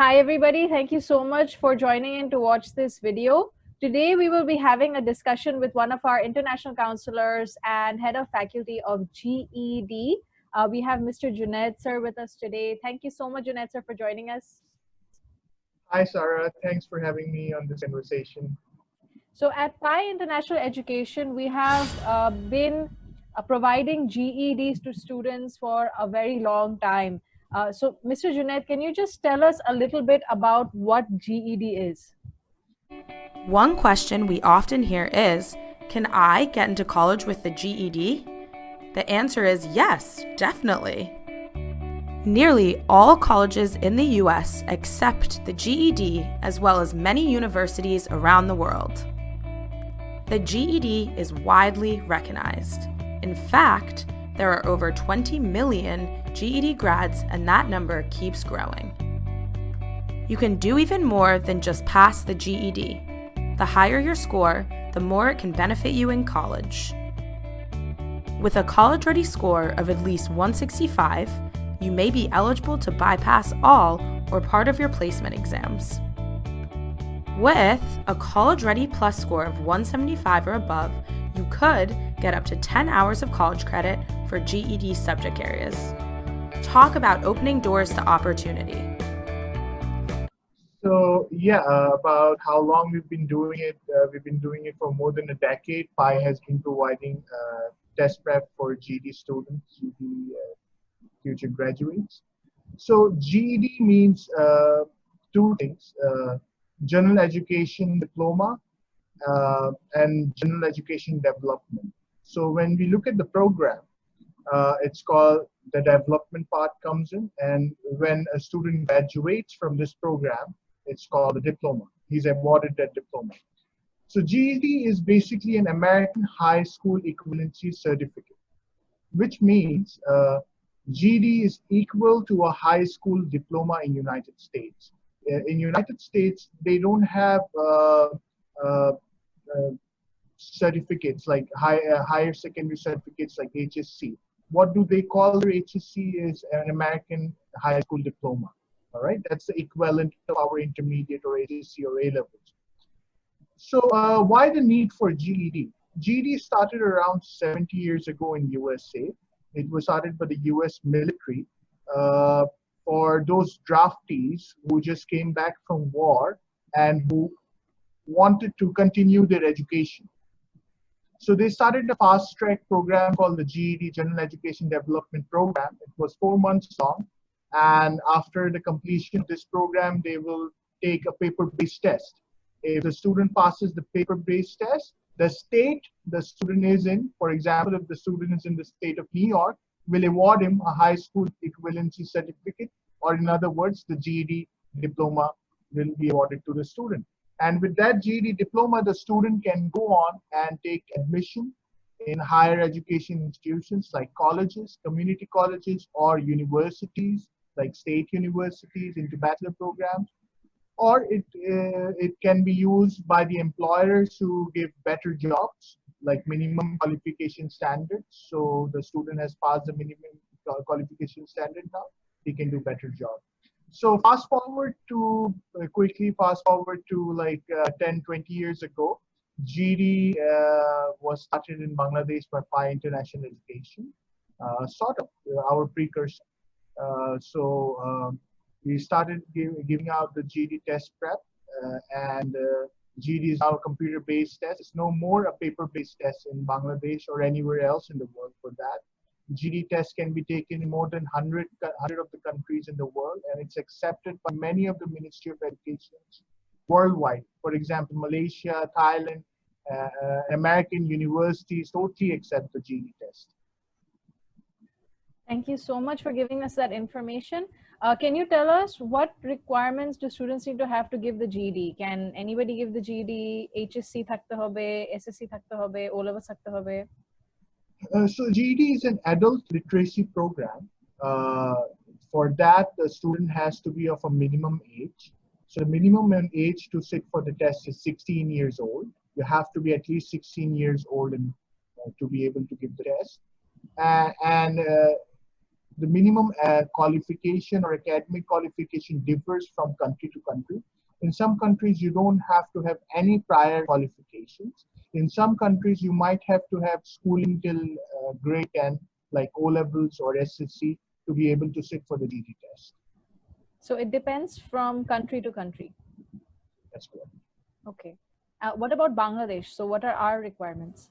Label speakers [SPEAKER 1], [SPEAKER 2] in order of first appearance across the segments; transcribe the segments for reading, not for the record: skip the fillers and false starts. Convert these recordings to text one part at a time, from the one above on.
[SPEAKER 1] Hi everybody, thank you so much for joining in to watch this video. Today we will be having a discussion with one of our international counselors and head of faculty of GED. We have Mr. Junaid sir with us today. Thank you so much, Junaid sir, for joining us.
[SPEAKER 2] Hi, Sarah. Thanks for having me on this conversation.
[SPEAKER 1] So at PI International Education, we have been providing GEDs to students for a very long time. So Mr. Junaid, can you just tell us a little bit about what GED is?
[SPEAKER 3] One question we often hear is, can I get into college with the GED? The answer is yes, definitely. Nearly all colleges in the US accept the GED, as well as many universities around the world. The GED is widely recognized. In fact, there are over 20 million GED grads, and that number keeps growing. You can do even more than just pass the GED. The higher your score, the more it can benefit you in college. With a college-ready score of at least 165, you may be eligible to bypass all or part of your placement exams. With a college-ready plus score of 175 or above, you could get up to 10 hours of college credit for GED subject areas. Talk about opening doors to opportunity.
[SPEAKER 2] So about how long we've been doing it. We've been doing it for more than a decade. PI has been providing test prep for GED students, GED future graduates. So GED means two things, general education diploma and general education development. So when we look at the program, it's called the development part comes in, and when a student graduates from this program, it's called a diploma. He's awarded that diploma. So GED is basically an American high school equivalency certificate, which means GED is equal to a high school diploma in United States. In United States, they don't have certificates like higher secondary certificates like HSC. What do they call their HSC is an American high school diploma. All right, that's the equivalent of our intermediate or HSC or A levels. So why the need for GED? GED started around 70 years ago in USA. It was started by the US military for those draftees who just came back from war and who wanted to continue their education. So they started a fast track program called the GED General Education Development Program. It was 4 months long. And after the completion of this program, they will take a paper-based test. If the student passes the paper-based test, the state the student is in, for example, if the student is in the state of New York, will award him a high school equivalency certificate, or in other words, the GED diploma will be awarded to the student. And with that GED diploma, the student can go on and take admission in higher education institutions like colleges, community colleges, or universities like state universities into bachelor programs. Or it can be used by the employers who give better jobs, like minimum qualification standards. So the student has passed the minimum qualification standard now, he can do better job. So quickly fast forward to like 10, 20 years ago, GED was started in Bangladesh by PI International Education, sort of our precursor. We started giving out the GED test prep, and GED is now a computer-based test. It's no more a paper-based test in Bangladesh or anywhere else in the world for that. GED test can be taken in more than 100 of the countries in the world, and it's accepted by many of the Ministry of Education worldwide. For example, Malaysia, Thailand, American universities totally accept the GED test.
[SPEAKER 1] Thank you so much for giving us that information. Can you tell us what requirements do students need to have to give the GED? Can anybody give the GED? HSC থাকতে হবে, SSC থাকতে হবে, O level থাকতে হবে?
[SPEAKER 2] So GED is an adult literacy program. For that, the student has to be of a minimum age. So the minimum age to sit for the test is 16 years old. You have to be at least 16 years old to be able to give the test. And The minimum qualification or academic qualification differs from country to country. In some countries, you don't have to have any prior qualifications. In some countries, you might have to have schooling till grade 10, like O levels or SSC, to be able to sit for the GED test.
[SPEAKER 1] So it depends from country to country.
[SPEAKER 2] That's correct.
[SPEAKER 1] Okay. What about Bangladesh? So what are our requirements?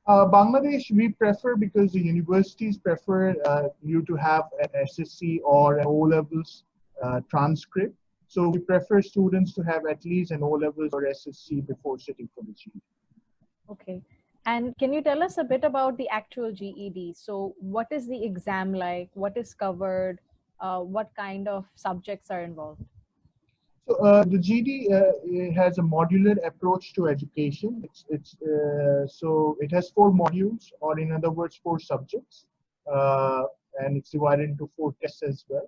[SPEAKER 2] Bangladesh, we prefer because the universities prefer you to have an SSC or an O levels transcript. So we prefer students to have at least an O levels or SSC before sitting for the GED.
[SPEAKER 1] Okay. And can you tell us a bit about the actual GED? So what is the exam like? What is covered? What kind of subjects are involved?
[SPEAKER 2] So the GED has a modular approach to education. So it has 4 modules, or in other words, 4 subjects, and it's divided into 4 tests as well.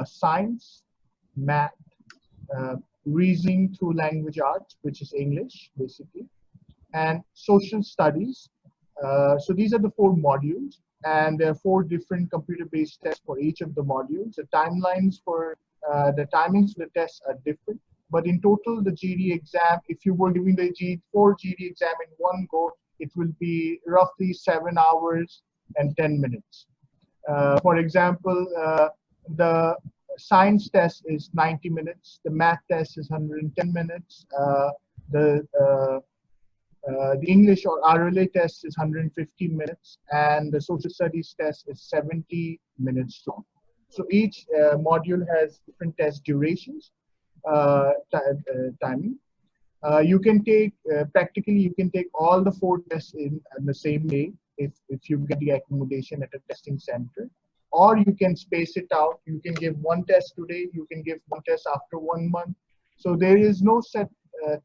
[SPEAKER 2] Science, math, reasoning through language arts, which is English basically, and social studies. So these are the 4 modules, and there are 4 different computer-based tests for each of the modules. The timelines for the timings for the tests are different, but in total, the GED exam, if you were giving the 4 GED exam in one go, it will be roughly 7 hours and 10 minutes. For example, the science test is 90 minutes, the math test is 110 minutes, the English or RLA test is 150 minutes, and the social studies test is 70 minutes long. So each module has different test durations, timing. You can take, practically you can take all the 4 tests in the same day if you get the accommodation at a testing center, or you can space it out. You can give 1 test today, you can give 1 test after 1 month. So there is no set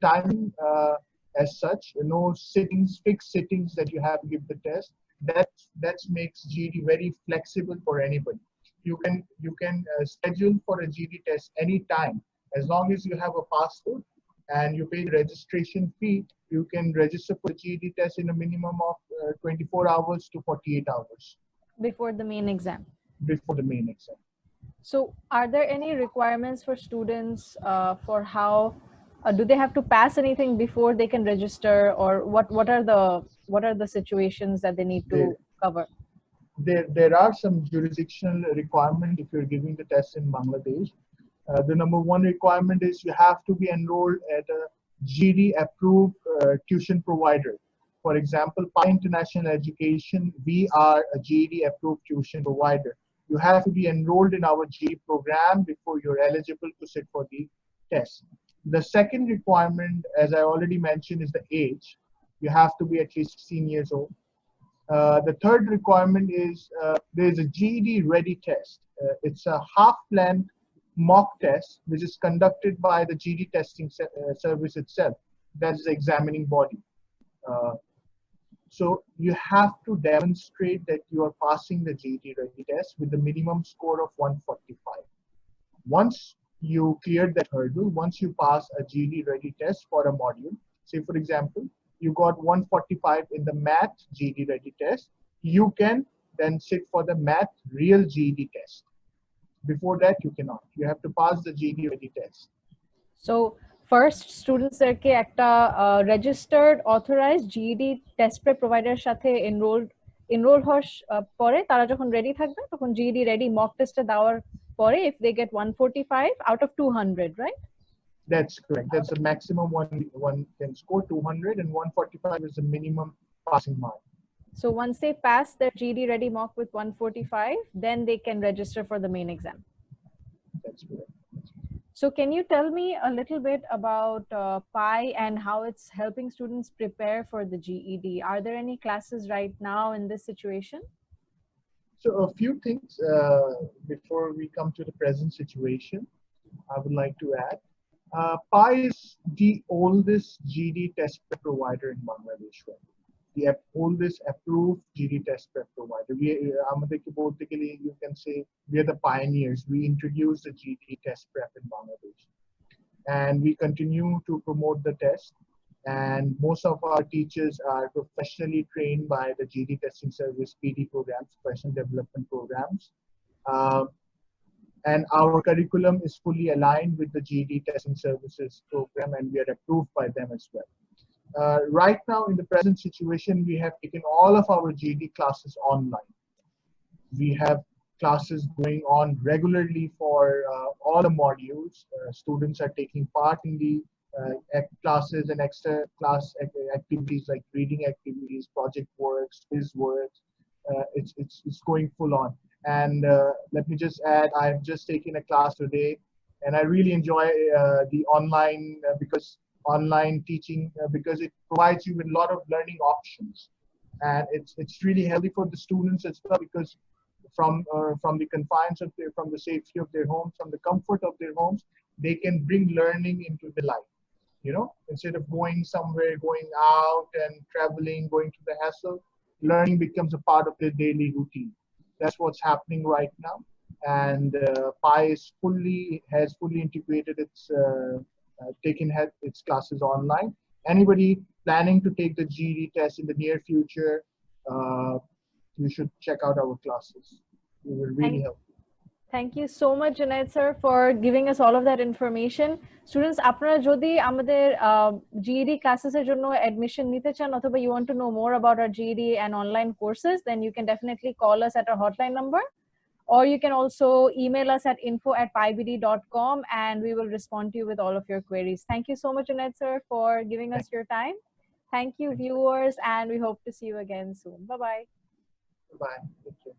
[SPEAKER 2] timing as such, no fixed sittings that you have to give the test. That makes GED very flexible for anybody. You can schedule for a GED test anytime, as long as you have a passport and you pay the registration fee. You can register for the GED test in a minimum of 24 hours to 48 hours
[SPEAKER 1] Before the main exam.
[SPEAKER 2] before the main exam.
[SPEAKER 1] So are there any requirements for students for how do they have to pass anything before they can register, or what are the situations that they need to cover?
[SPEAKER 2] There are some jurisdictional requirements if you're giving the test in Bangladesh. The number 1 requirement is you have to be enrolled at a GED approved tuition provider. For example, Pi International Education, we are a GED approved tuition provider. You have to be enrolled in our GED program before you're eligible to sit for the test. The second requirement, as I already mentioned, is the age. You have to be at least 16 years old. The third requirement is there's a GED ready test. It's a half-length mock test, which is conducted by the GED testing service itself. That's the examining body. So you have to demonstrate that you are passing the GED ready test with the minimum score of 145. Once you cleared that hurdle, once you pass a GED ready test for a module, say for example, you got 145 in the math GED ready test, you can then sit for the math real GED test. Before that, you cannot. You have to pass the GED ready test.
[SPEAKER 1] So first students derke ekta registered authorized GED test prep provider সাথে enroll হওয়ার পরে তারা যখন ready থাকবে তখন GED ready mock test দেওয়ার পরে if they get 145 out of 200, right?
[SPEAKER 2] That's correct. That's the maximum one can score. 200 and 145 is the minimum passing mark.
[SPEAKER 1] So once they pass their GED ready mock with 145, then they can register for the main exam.
[SPEAKER 2] That's correct.
[SPEAKER 1] So can you tell me a little bit about Pi and how it's helping students prepare for the GED? Are there any classes right now in this situation?
[SPEAKER 2] So a few things before we come to the present situation, I would like to add. Pi is the oldest GED test prep provider in Bangladesh. The oldest approved GED test prep provider. You can say we are the pioneers. We introduced the GED test prep in Bangladesh, and we continue to promote the test. And most of our teachers are professionally trained by the GED testing service PD programs, professional development programs. And our curriculum is fully aligned with the GED testing services program, and we are approved by them as well. Right now, in the present situation, we have taken all of our GED classes online. We have classes going on regularly for all the modules. Students are taking part in the classes and extra class activities like reading activities, project works, quiz works. It's going full on. And let me just add, I've just taken a class today, and I really enjoy the online because online teaching because it provides you with a lot of learning options, and it's really healthy for the students as well, because from the confines of from the safety of their homes, from the comfort of their homes, they can bring learning into the life. You know, instead of going somewhere, going out and traveling, going to the hassle, learning becomes a part of their daily routine. That's what's happening right now. And PI has fully integrated its its classes online. Anybody planning to take the GED test in the near future, you should check out our classes. We will really help.
[SPEAKER 1] Thank you so much, Junaid sir, for giving us all of that information. Students, আপনারা যদি আমাদের GED classes এর জন্য admission নিতে চান, অথবা you want to know more about our GED and online courses, then you can definitely call us at our hotline number, or you can also email us at info@pibd.com, and we will respond to you with all of your queries. Thank you so much, Junaid sir, for giving us your time. Thank you, viewers, and we hope to see you again soon. Bye-bye.
[SPEAKER 2] Bye. Thank you.